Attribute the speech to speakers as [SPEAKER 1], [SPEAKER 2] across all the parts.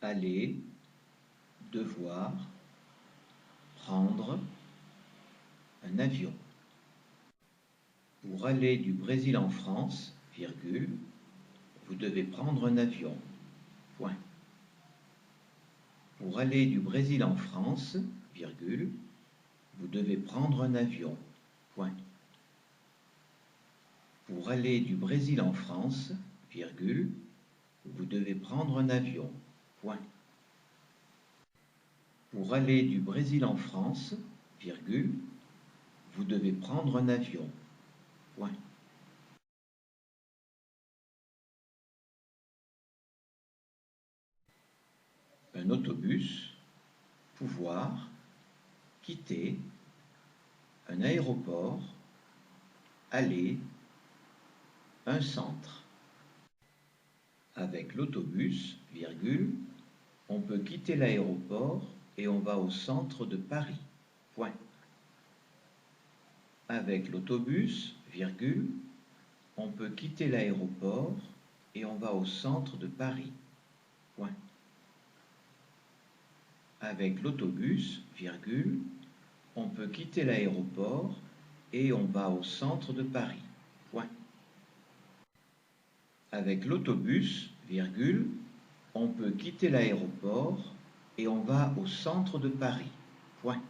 [SPEAKER 1] aller, devoir, prendre un avion. Pour aller du Brésil en France, virgule, vous devez prendre un avion. Point. Pour aller du Brésil en France, virgule, vous devez prendre un avion. Point. Pour aller du Brésil en France, virgule, vous devez prendre un avion. Point. Pour aller du Brésil en France, virgule, vous devez prendre un avion. Point. Un autobus, pouvoir, quitter, un aéroport, aller, un centre. Avec l'autobus, virgule, on peut quitter l'aéroport et on va au centre de Paris. Point. Avec l'autobus, virgule, on peut quitter l'aéroport et on va au centre de Paris. Point. Avec l'autobus, virgule, on peut quitter l'aéroport et on va au centre de Paris. Point. Avec l'autobus, virgule, on peut quitter l'aéroport et on va au centre de Paris. Point.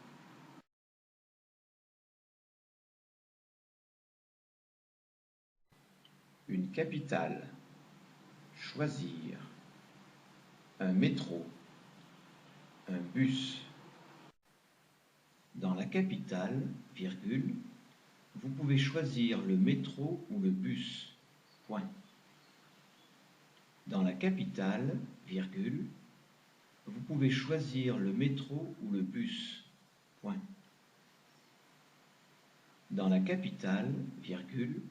[SPEAKER 1] Une capitale. Choisir. Un métro. Un bus. Dans la capitale, virgule, vous pouvez choisir le métro ou le bus. Point. Dans la capitale, virgule, vous pouvez choisir le métro ou le bus. Point. Dans la capitale, virgule,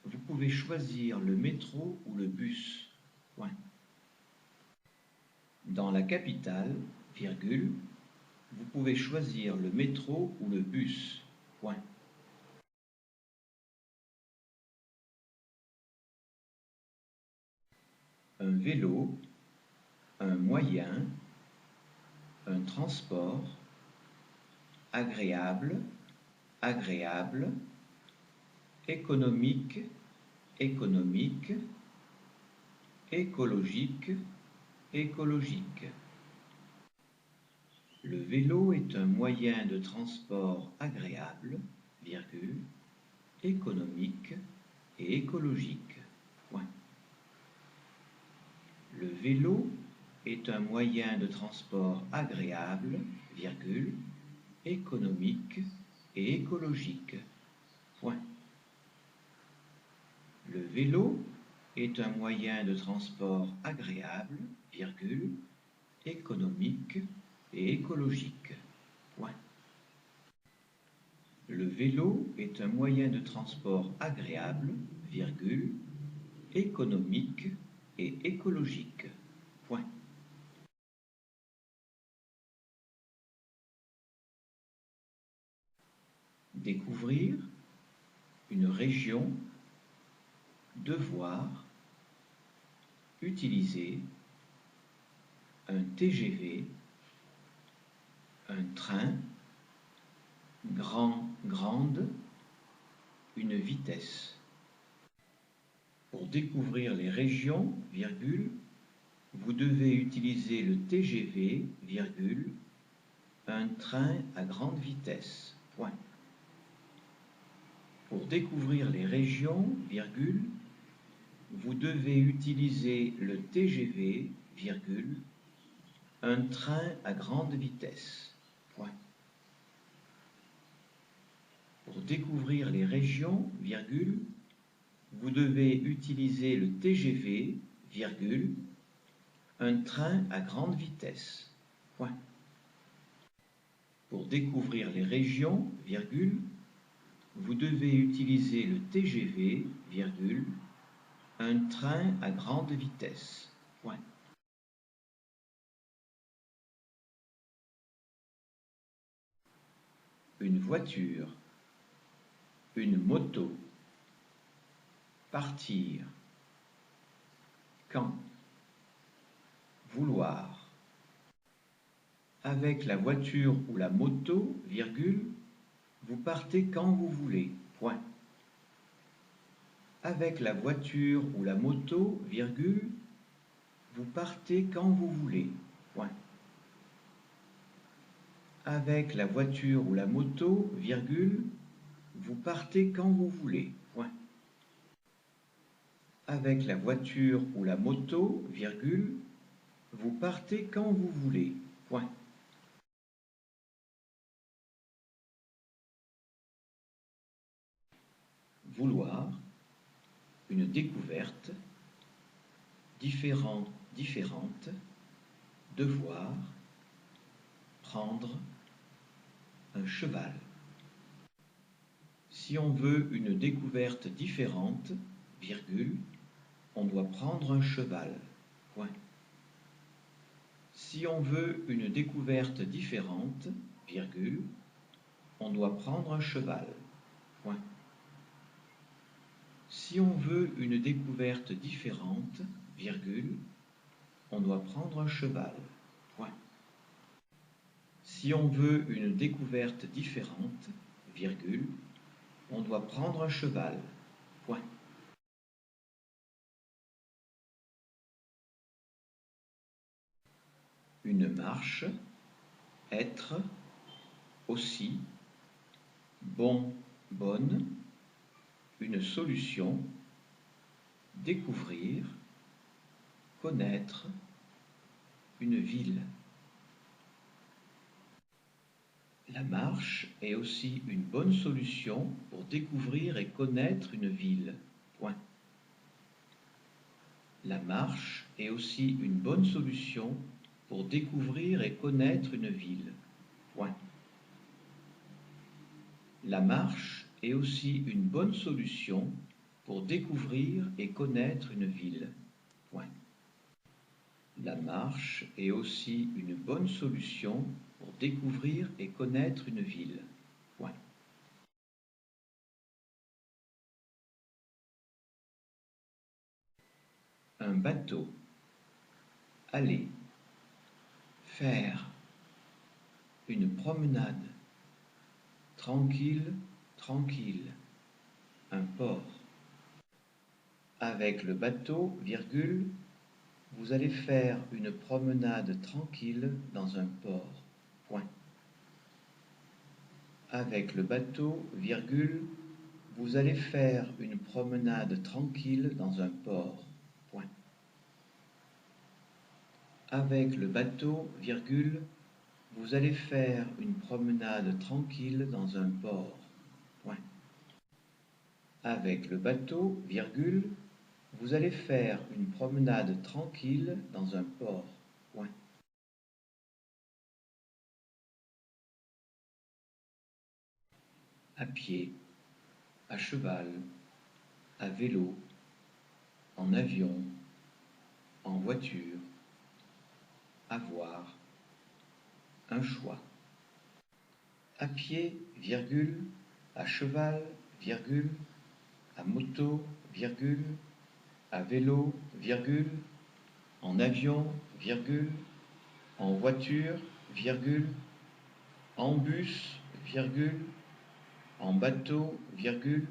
[SPEAKER 1] vous pouvez choisir le métro ou le bus. Point. Dans la capitale, virgule, vous pouvez choisir le métro ou le bus. Point. Un vélo, un moyen, un transport, agréable, agréable, économique, économique, écologique, écologique. Le vélo est un moyen de transport agréable, virgule, économique et écologique. Point. Le vélo est un moyen de transport agréable, virgule, économique et écologique. Point. Le vélo est un moyen de transport agréable, virgule, économique et écologique. Point. Le vélo est un moyen de transport agréable, virgule, économique et écologique. Point. Découvrir une région, devoir, utiliser, un TGV, un train, grand, grande, une vitesse. Pour découvrir les régions, virgule, vous devez utiliser le TGV, virgule, un train à grande vitesse. Point. Pour découvrir les régions, virgule, vous devez utiliser le TGV, virgule, un train à grande vitesse. Point. Pour découvrir les régions, virgule, vous devez utiliser le TGV, virgule, un train à grande vitesse. Point. Pour découvrir les régions, virgule, vous devez utiliser le TGV, virgule, un train à grande vitesse. Point. Une voiture, une moto, partir, quand, vouloir. Avec la voiture ou la moto, virgule, vous partez quand vous voulez, point. Avec la voiture ou la moto, virgule, vous partez quand vous voulez, point. Avec la voiture ou la moto, virgule, vous partez quand vous voulez, point. Avec la voiture ou la moto, virgule, vous partez quand vous voulez, point. Vouloir, une découverte, différent, différente, devoir, prendre, un cheval. Si on veut une découverte différente, virgule, on doit prendre un cheval, point. Si on veut une découverte différente, virgule, on doit prendre un cheval, point. Si on veut une découverte différente, virgule, on doit prendre un cheval, point. Si on veut une découverte différente, virgule, on doit prendre un cheval, point. Une marche, être, aussi, bon, bonne, une solution, découvrir, connaître, une ville. La marche est aussi une bonne solution pour découvrir et connaître une ville. Point. La marche est aussi une bonne solution pour découvrir et connaître une ville. Point. La marche est aussi une bonne solution pour découvrir et connaître une ville. Point. La marche est aussi une bonne solution pour découvrir et connaître une ville. Point. Un bateau. Aller. Faire. Une promenade. Tranquille, tranquille. Un port. Avec le bateau, virgule, vous allez faire une promenade tranquille dans un port. Point. Avec le bateau, virgule, vous allez faire une promenade tranquille dans un port. Point. Avec le bateau, virgule, vous allez faire une promenade tranquille dans un port. Point. Avec le bateau, virgule, vous allez faire une promenade tranquille dans un port. Point. À pied, à cheval, à vélo, en avion, en voiture, avoir, un choix. À pied, virgule, à cheval, virgule, à moto, virgule, à vélo, virgule, en avion, virgule, en voiture, virgule, en bus, virgule, en bateau, virgule,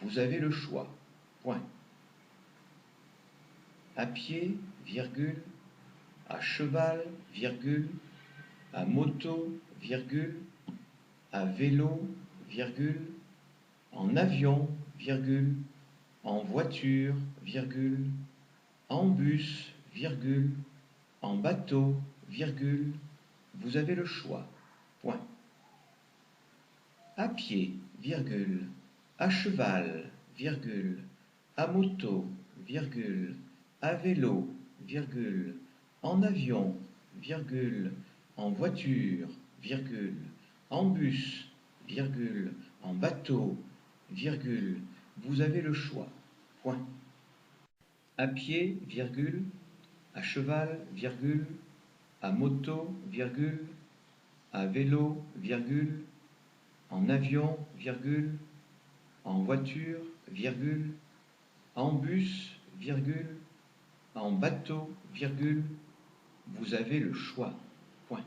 [SPEAKER 1] vous avez le choix. Point. À pied, virgule, à cheval, virgule, à moto, virgule, à vélo, virgule, en avion, virgule, en voiture, virgule, en bus, virgule, en bateau, virgule, vous avez le choix. Point. À pied, virgule, à cheval, virgule, à moto, virgule, à vélo, virgule, en avion, virgule, en voiture, virgule, en bus, virgule, en bateau, virgule, vous avez le choix. Point. À pied, virgule, à cheval, virgule, à moto, virgule, à vélo, virgule, en avion, virgule, en voiture, virgule, en bus, virgule, en bateau, virgule, vous avez le choix. Point.